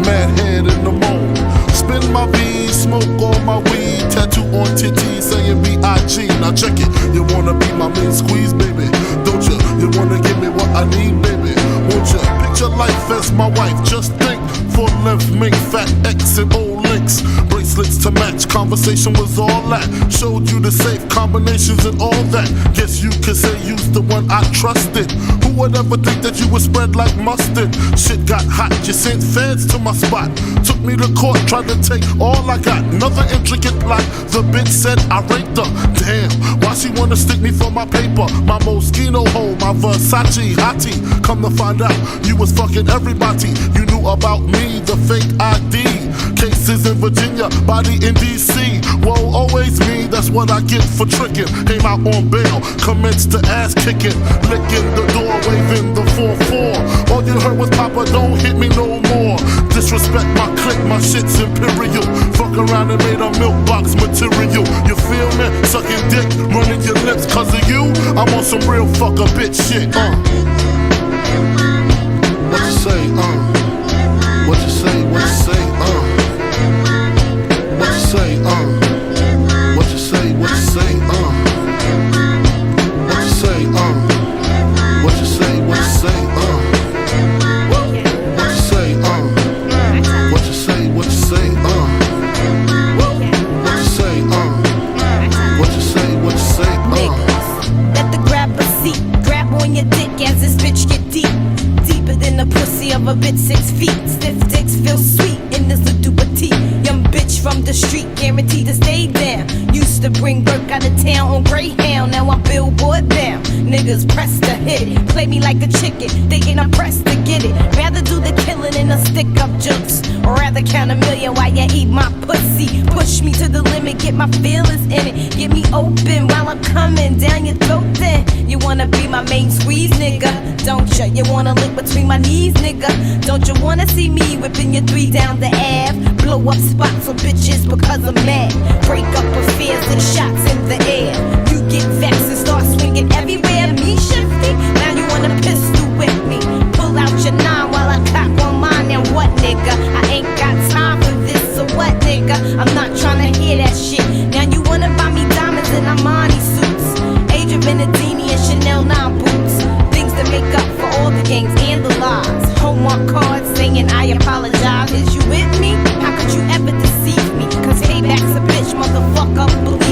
mad head in the moon. Spin my V, smoke on my weed, tattoo on titties saying B.I.G. Now check it, you wanna be my main squeeze, baby? Don't you? You wanna give me what I need, baby? Won't you? Picture life as my wife, just think. Full length, mink, fat X and old links. Bracelets to match, conversation was all that. Showed you the safe combinations and all that. Guess you could say you's the one I trusted. Who would ever think that you would spread like mustard? Shit got hot, you sent feds to my spot. Took me to court, tried to take all I got. Another intricate plot, the bitch said I raped her. Damn, why she wanna stick me for my paper? My Moschino hole, my Versace hottie. Come to find out, you was fucking everybody. You knew about me, the fake ID. Cases in Virginia, body in DC. Whoa, always me, that's what I get for tricking. Came out on bail, commenced to ass kicking. Licking the door, waving the 4-4. All you heard was Papa, don't hit me no more. Disrespect my clique, my shit's imperial. Fuck around and made a milk box material. You feel me? Sucking dick, running your lips. Cause of you, I'm on some real fucker bitch shit. What you say, What you say, what you say, What you say, What you say, what you say, What you say, What you say, what you say, What you say, What you say, what you say, What you say, What you say, what you say, Niggas, let the grabber seat. Grab on your dick as this bitch get deep. Deeper than the pussy of a bitch 6 feet. Stiff dicks feel sweet in this little petite. Young bitch from the street, guaranteed to stay down. Used to bring work out of town on Greyhound, now I'm billboard bound. Niggas press to hit it, play me like a chicken, thinking I'm pressed to get it. Rather do the killing than a stick up jokes, or rather count a million while you eat my pussy. Push me to the limit, get my feelings in it. Get me open while I'm coming down your throat then. You wanna be my main squeeze, nigga? Don't ya? You wanna lick between my knees, nigga? Don't you wanna see me whipping your 3 down the Ave? Blow up spots on bitches because I'm mad. Break up affairs and shots in the air. You get vexed and start swinging everywhere. Me shifty, now you wanna pistol whip me. Pull out your 9 while I cock on mine. And what, nigga? I ain't got time for this, so what, nigga? I'm not tryna hear that shit. Now you wanna buy me diamonds and Armani suits, Age of Benedini and Chanel 9 boots. Things to make up for all the games and the lies. Hallmark cards saying I apologize. Is you with me? How could you ever deceive me? Cause payback's a bitch, motherfucker.